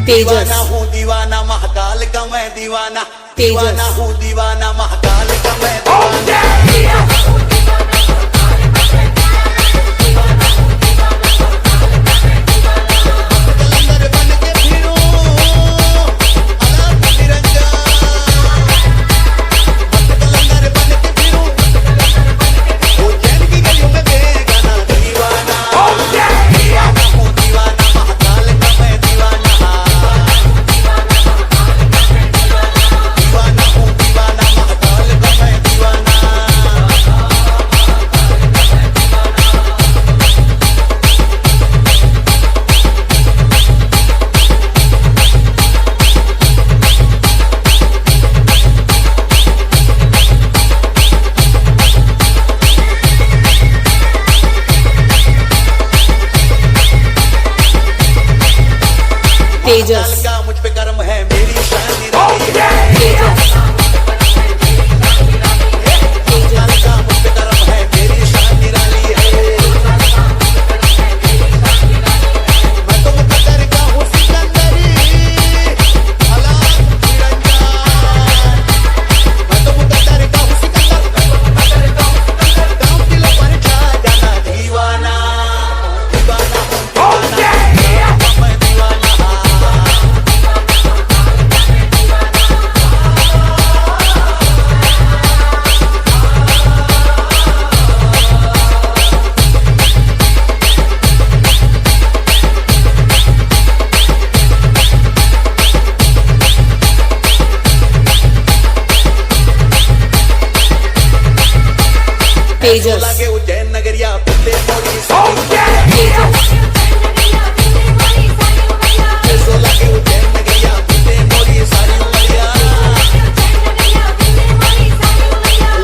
तेजस, हूँ दीवाना महाकाल का मैं दीवाना, तेजस, हूँ दीवाना महाकाल का मैं दीवाना। तेजस, का मुझ पे कर्म है मेरी शान निराली है। तेजस, का मुझ पे कर्म है मेरी शान निराली है। मैं तो मुकद्दर का हूँ सिकंदरी, अलाप निरंजन। मैं तो मुकद्दर का हूँ सिकंदर, काम दिल पर छा जाना दीवाना, दीवाना हूँ दीवाना, मैं दीवाना। तेजस, लगे उज्जैन नगरिया पिल्ले मोरी तेजस, लगे उज्जैन नगरिया पिल्ले मोरी सारी उमरिया।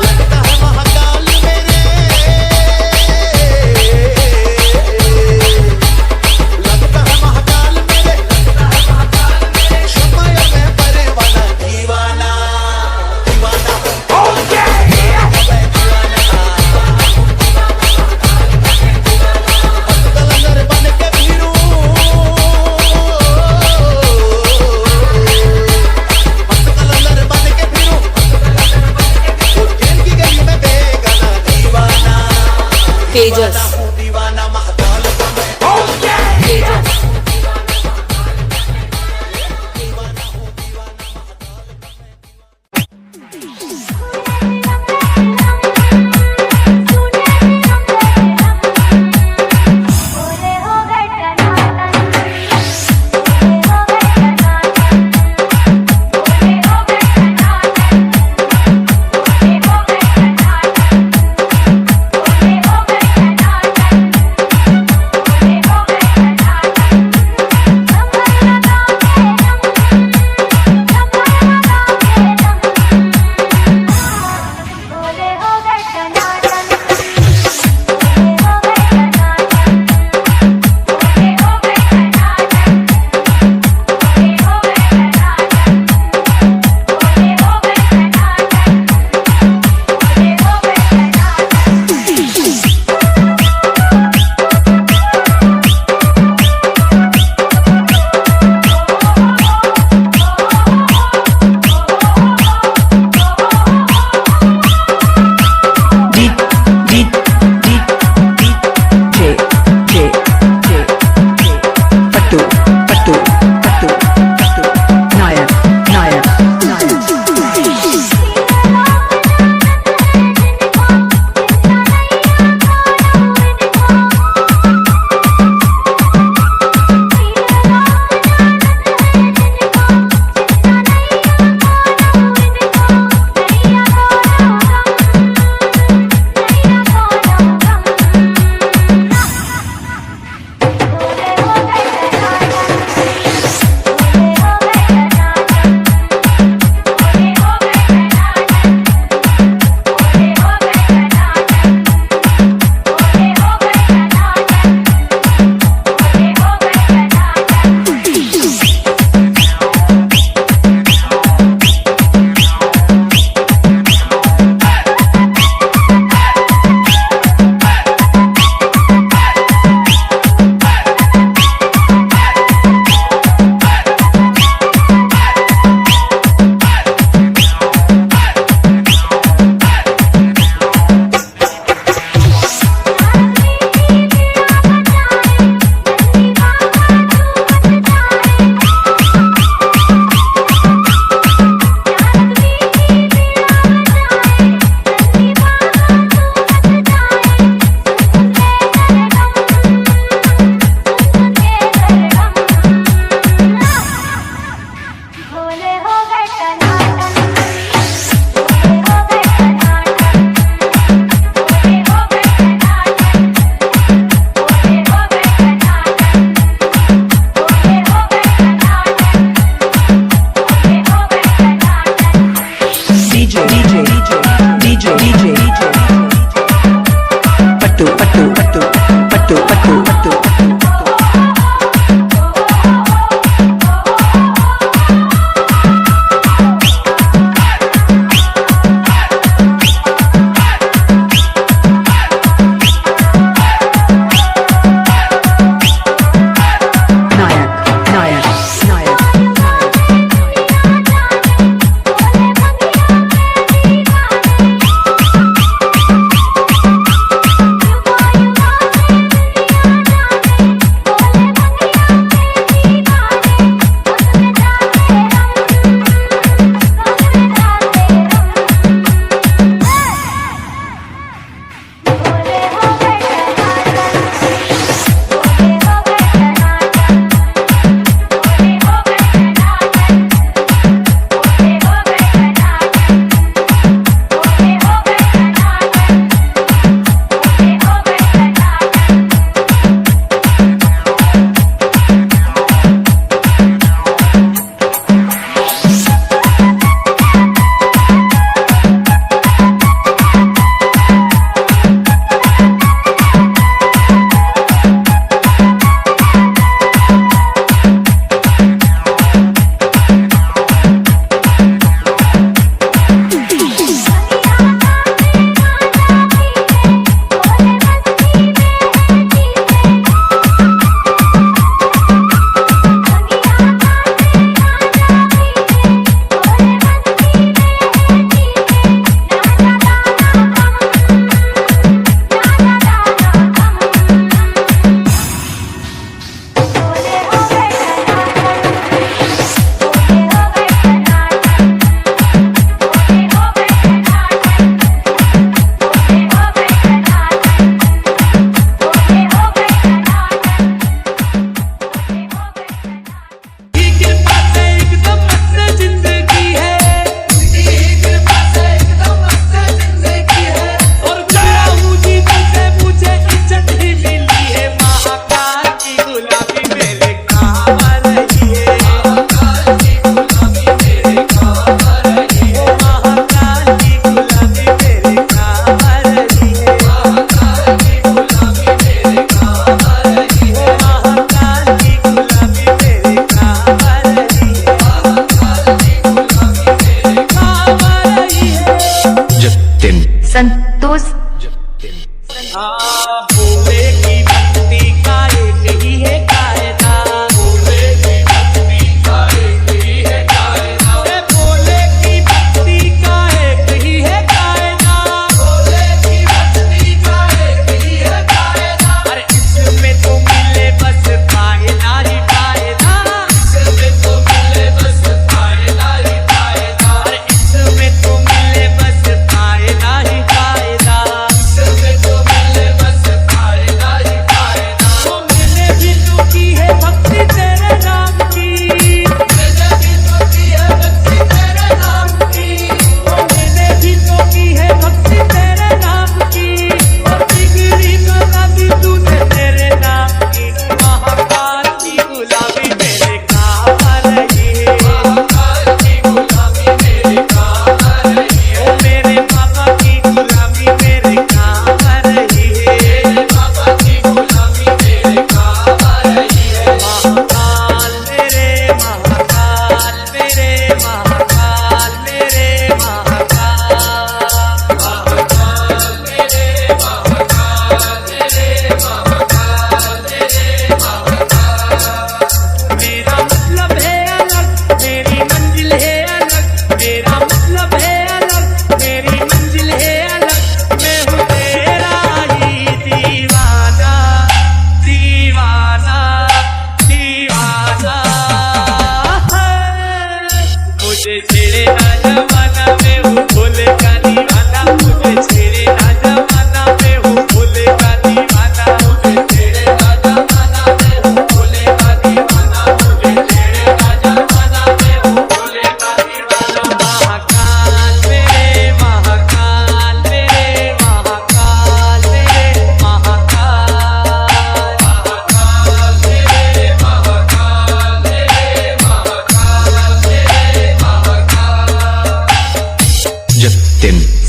लगता है महाकाल मेरे, लगता है महाकाल मेरे, समय में परवाना दीवाना, दीवाना कलंदर बन के फिरूं, मस्त कलंदर बन के फिरूं, उज्जैन की गली में बेगाना दीवाना, तेजस, हूँ दीवाना महाकाल का मैं तेजस,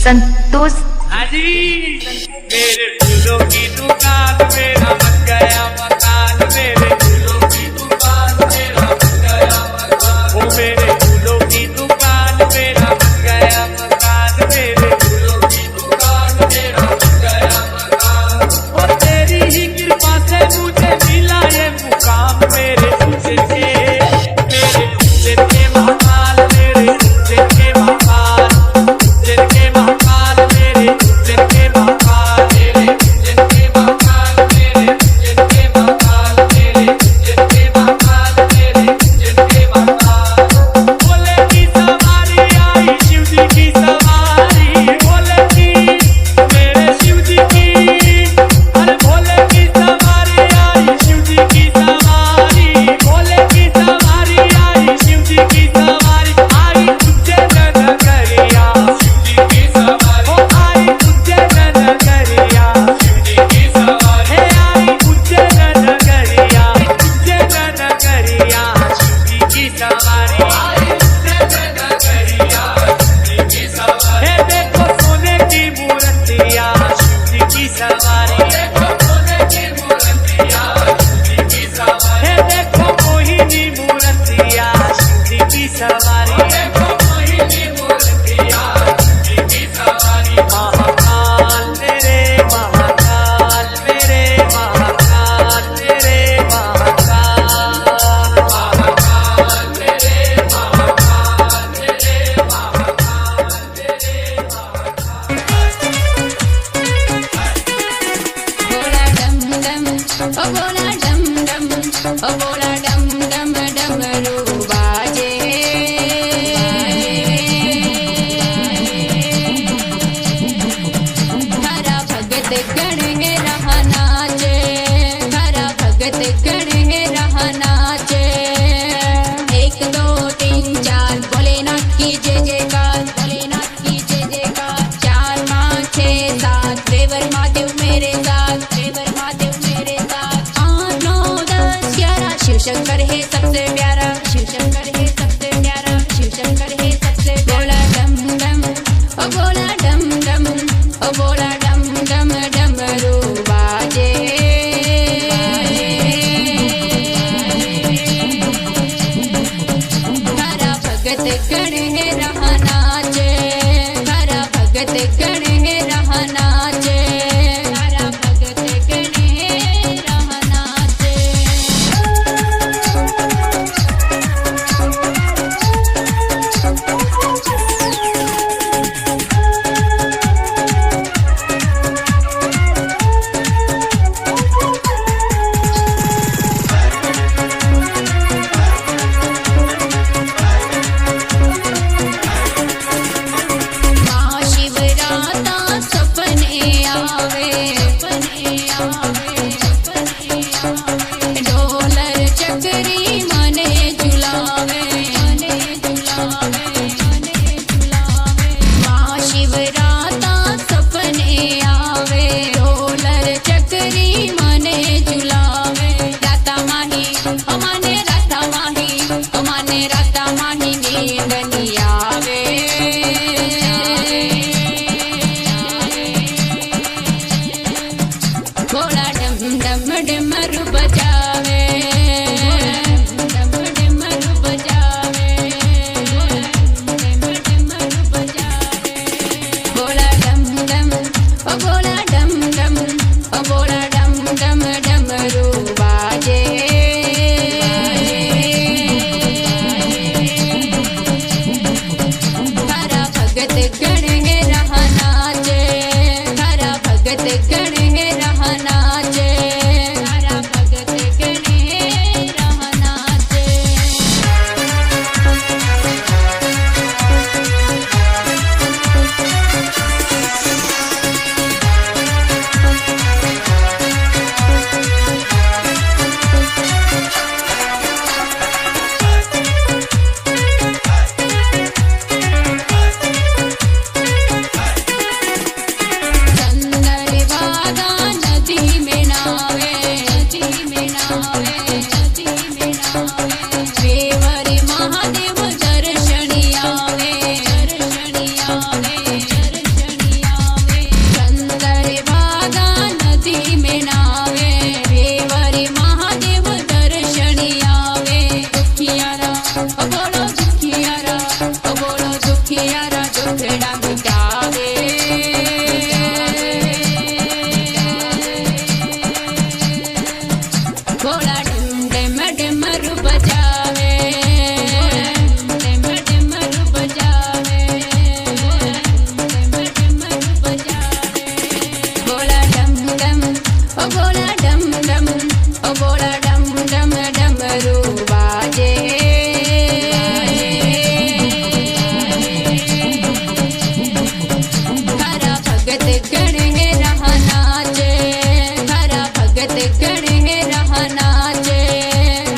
संतोष। हाजी मेरे फूलों की दुकान मेरा बन गया मकान, मेरे फूलों की दुकान मेरा बन गया मकान, ओ मेरे फूलों की दुकान मेरा बन गया मकान, मेरे फूलों की दुकान मेरा बन गया मकान। और तेरी ही कृपा से मुझे मिला ये मुकाम, मेरे तुझे के महाकाल, मेरे तुझे के महाकाल, तुझे के महाकाल, मेरे तुझे के महाकाल, मेरे तुझे के महाकाल, मेरे तुझे के महाकाल, मेरे तुझे के महाकाल, मेरे तुझे के महाकाल। भोले की सवारी आई शिव जी की सवारी, भोले की मेरे शिव जी की, अरे भोले की सवारी आई शिव जी की सवारी, भोले की सवारी आई शिव जी की सवारी, आई उज्जैन नगरिया शिव जी की सवारी, ओ आई उज्जैन नगरिया शिव जी की सवारी, हे आई उज्जैन नगरिया, उज्जैन नगरिया शिव जी की सवारी, आई उज्जैन नगरिया शिव जी की सवारी, हे देखो सोने की मूर्तियां शिव जी की सवारी, देखो सोने की मूर्तियां शिव जी की सवारी, हे देखो मोहिनी मूर्तियां शिव जी की सवारी, देखो मोहिनी मूर्तियां शिव जी की सवारी। महाकाल मेरे महाकाल, मेरे महाकाल, मेरे महाकाल, महाकाल मेरे महाकाल, मेरे महाकाल, मेरे बोला डम डम, ओ बोला डम डम, ओ बोला डम डम डमरू बाजे। हरा भगत गण है रहा नाचे, हरा भगत गण है रहा नाचे। 1 2 3 4 भोलेनाथ की जय जयकार, भोलेनाथ की जय जयकार। 4 5 6 7 देवर महादेव मेरे साथ, देवर महादेव मेरे साथ। 8 9 10 11 शिव शंकर है सबसे प्यारा, शिव शंकर है सबसे प्यारा, शिव शंकर है सबसे बोला डम डम, ओ बोला डम डम, ओ बोला डम डम डमरू बाजे। हरा भगत गण है रहा नाचे, हरा भगत गण है रहा नाचे, हरा भगत गण है रहा नाचे। महाशिवराता सपने आवे, सपने आवे, सपने आवे। ढोलर चकरी मने झुलावे, मने झुलावे, मने झुलावे। महाशिवराता सपने आवे, ढोलर चकरी मने झुलावे। राता माही ओ माने राता माही, ओ माने राता माही नींद नहीं आवे। भोला डम डम डमरू बजावे, डम डमरू बजावे, डम डमरू बजावे। भोला डम डम, ओ भोला डम डम, ओ भोला डम डम डमरू बाजे। हरा भगत गण है रहा नाचे, हरा भगत गण है रहा नाचे, हरा भगत गण ओ बोला डम डम, ओ बोला डम डम डमरू बाजे। हरा भगत गण है रहा नाचे, हरा भगत गण है रहा नाचे,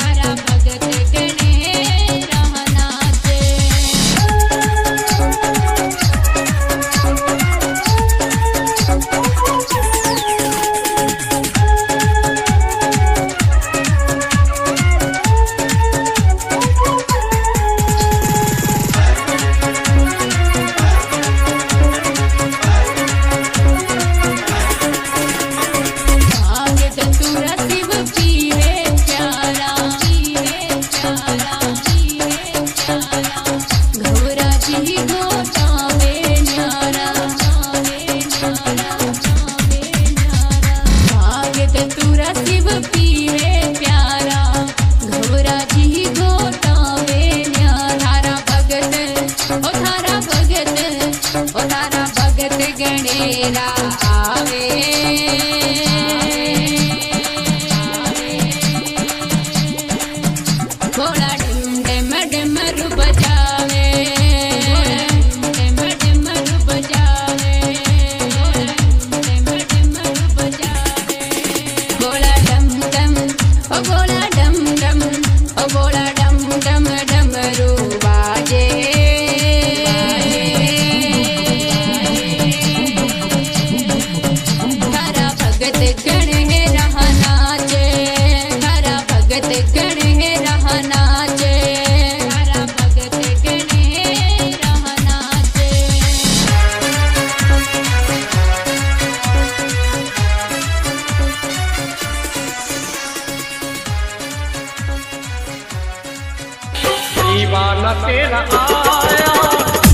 हरा भगत गण है रहा नाचे। भाग धतूरा शिव पीवे प्यारा, पीवे प्यारा, पीवे प्यारा। घोरा जी गोटावे न्यारा, चावे न्यारा, चावे न्यारा। भाग धतूरा शिव पीवे प्यारा, घोरा जी गोटावे न्यारा। थारा भगत, ओ थारा भगत, ओ थारा भगत गणेरा आवे। भोला डिम डिम डिमरू बजावे, डिम डिमरू बजावे, डिम डिमरू बजावे। भोला डम डम, ओ भोला डम डम, ओ भोला डम डम डमरू बाजे। हरा भगत गण है रहा नाचे, हरा भगत गण है रहा नाचे, हरा भगत गण है रहा नाचे। दीवाना तेरा आया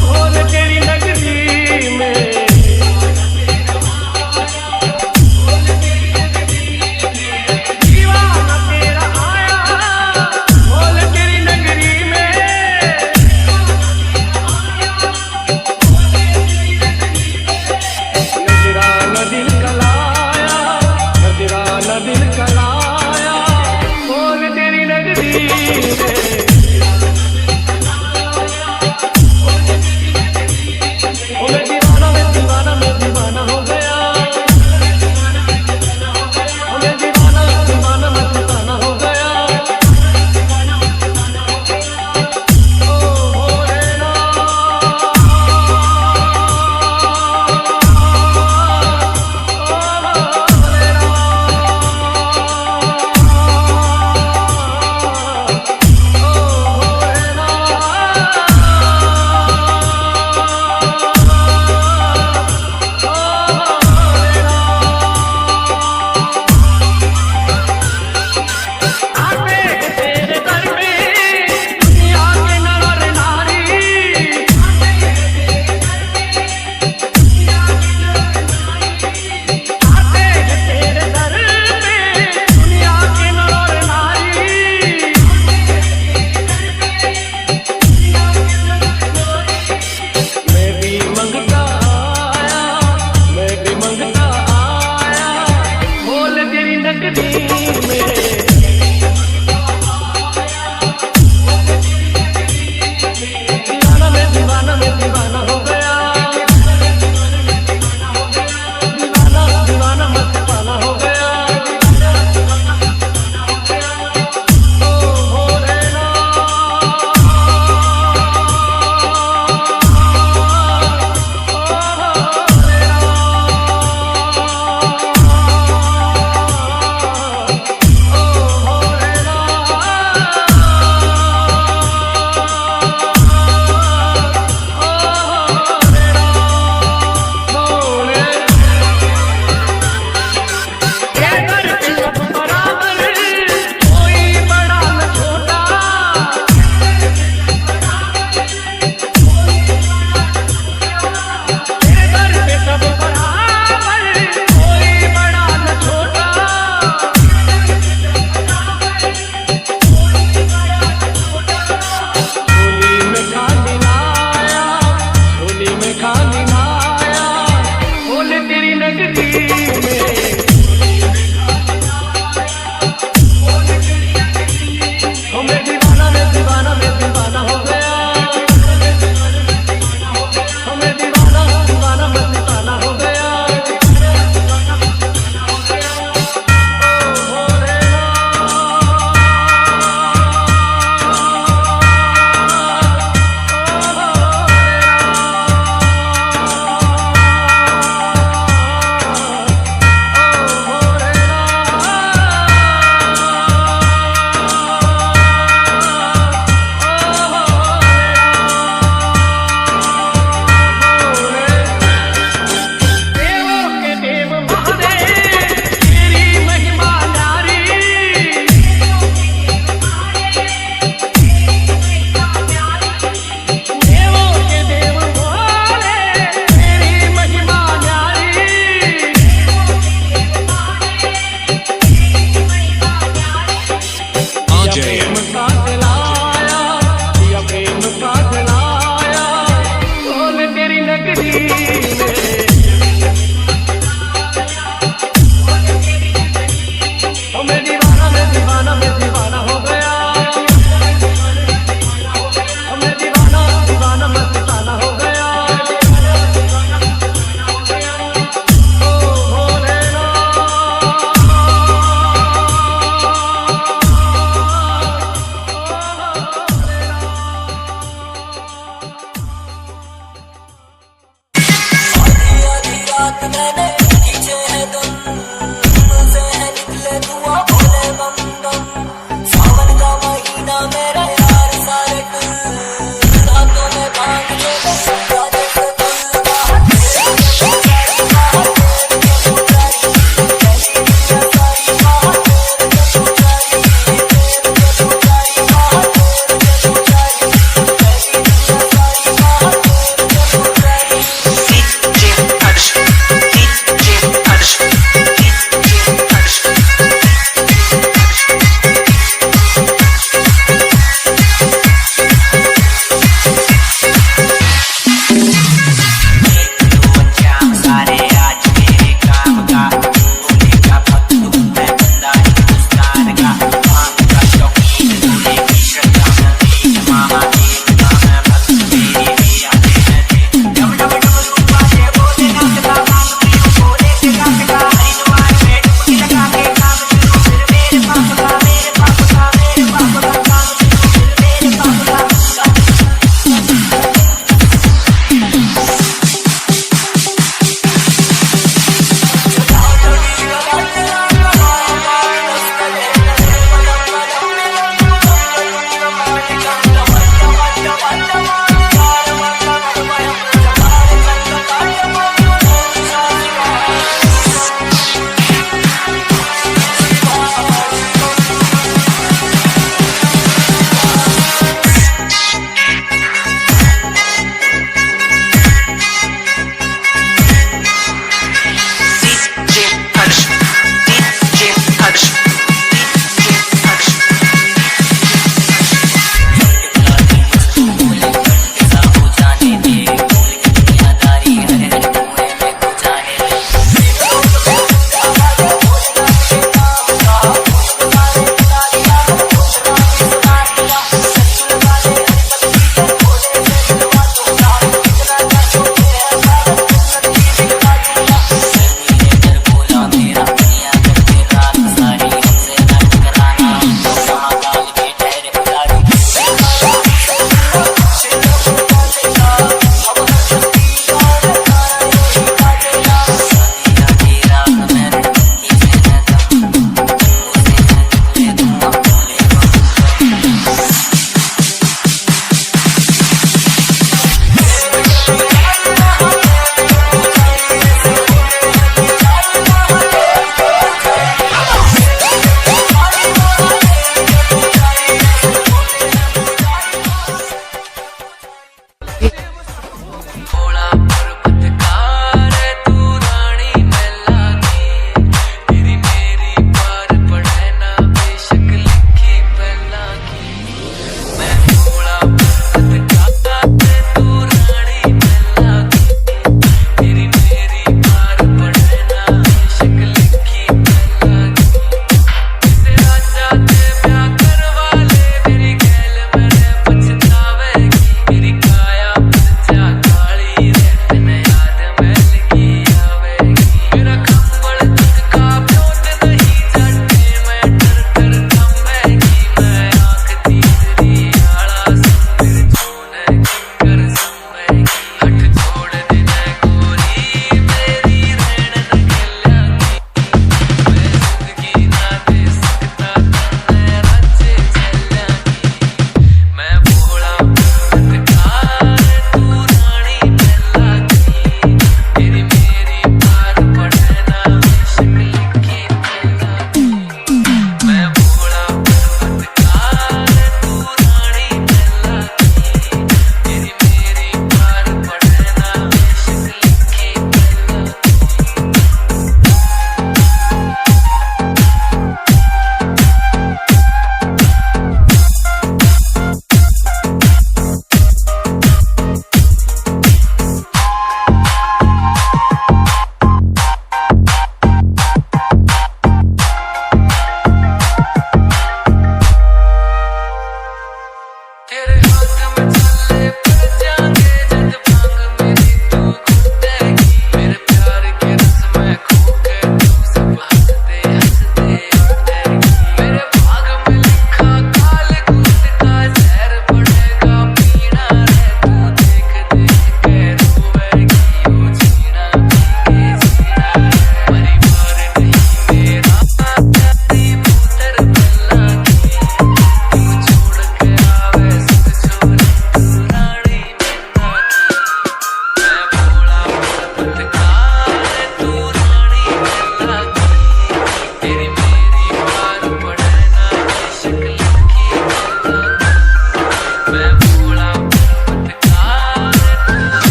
बोल तेरी नगरी में, दीवाना तेरा आया बोल तेरी नगरी में। नजराना दिल कलाया, नजराना दिल कलाया बोल तेरी नगरी में।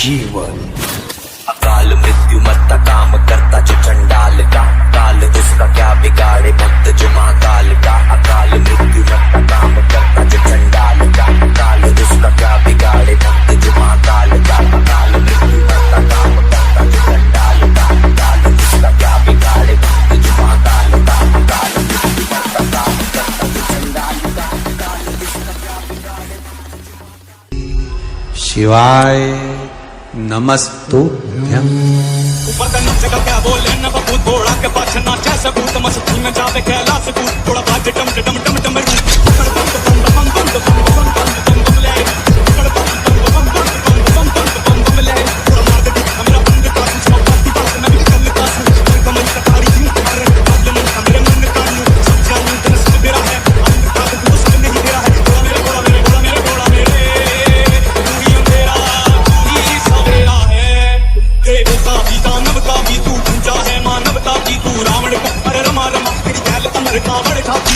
जीवन। अकाल मृत्यु मरता काम करता जो चंडाल का, काल उसका क्या बिगाड़े भक्त जो महाकाल का। अकाल मृत्यु मरता काम करता जो चंडाल का, काल उसका क्या बिगाड़े भक्त जो महाकाल का। अकाल मृत्यु मरता काम करता जो चंडाल का, काल उसका क्या बिगाड़े भक्त जो महाकाल का। अकाल मृत्यु मरता काम करता जो चंडाल का, काल उसका क्या बिगाड़े। शिवाय नमस्तुभ्यं। ऊपर का नच का क्या बोले न बबूत घोड़ा के पाछे नाचे सबूत मस्ती में जावे कैलाश कूद थोड़ा बाजे डम डम डम डम डम रावण का अरे रमा रमा तेरी गैल अमर का बड़े खाती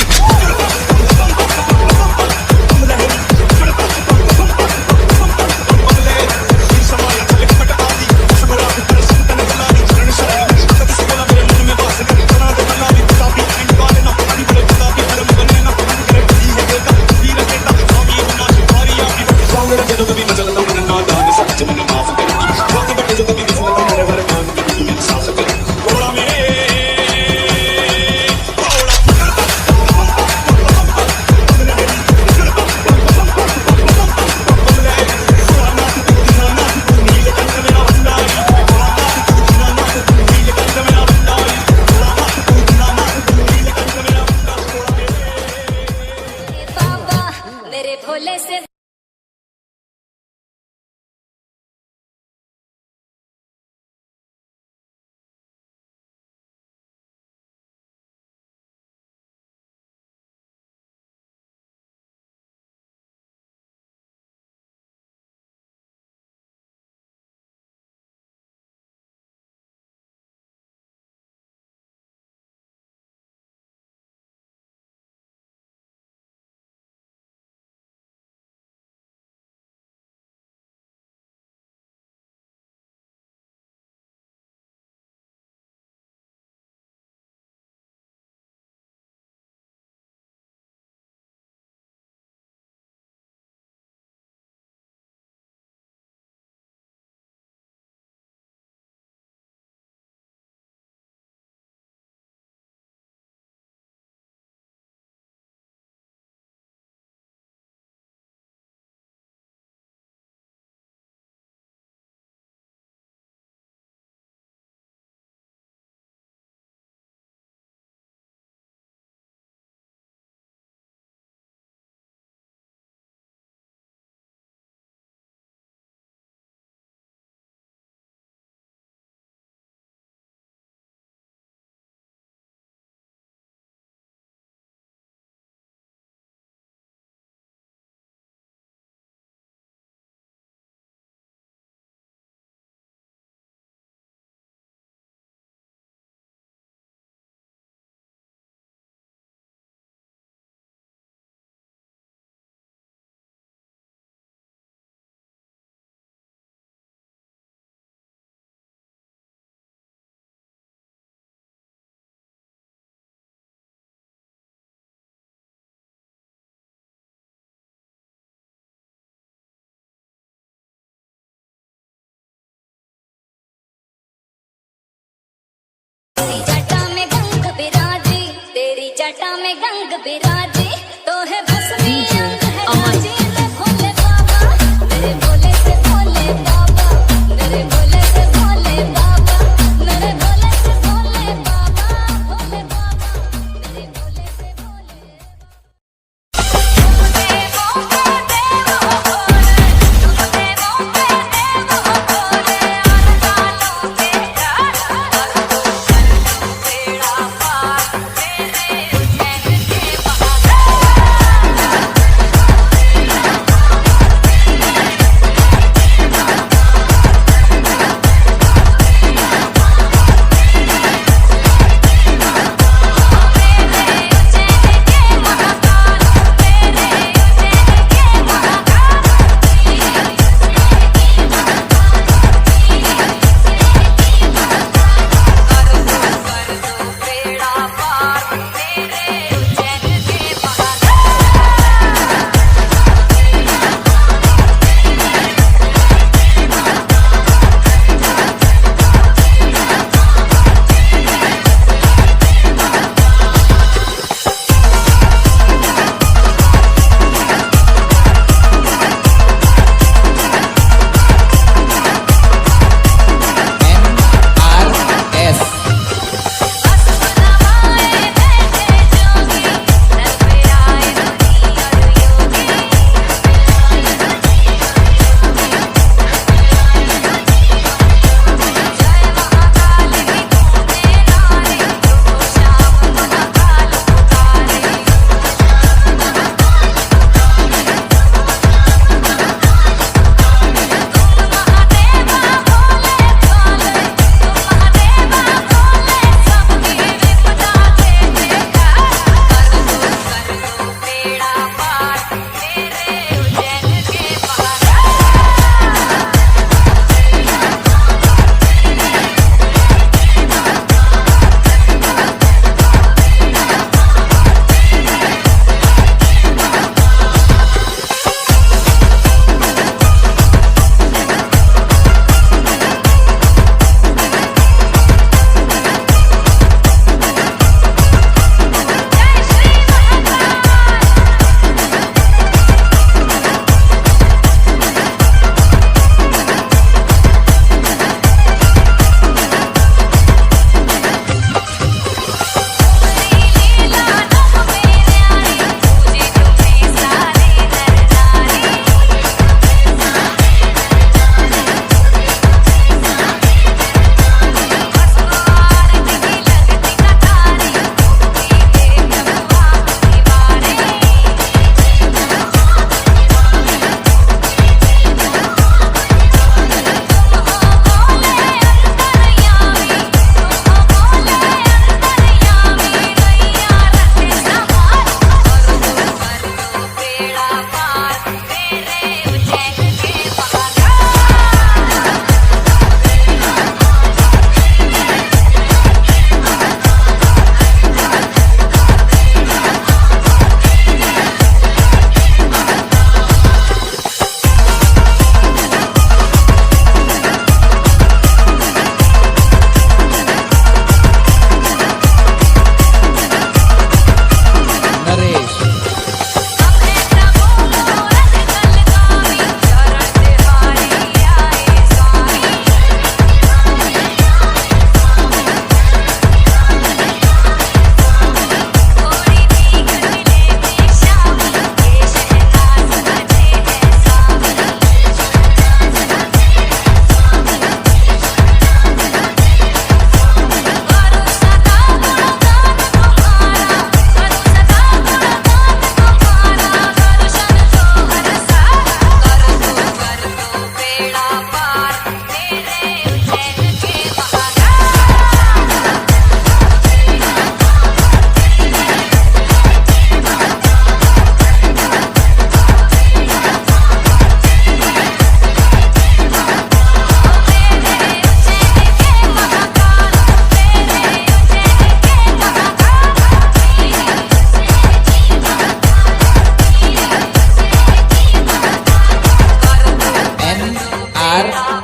नमस्कार।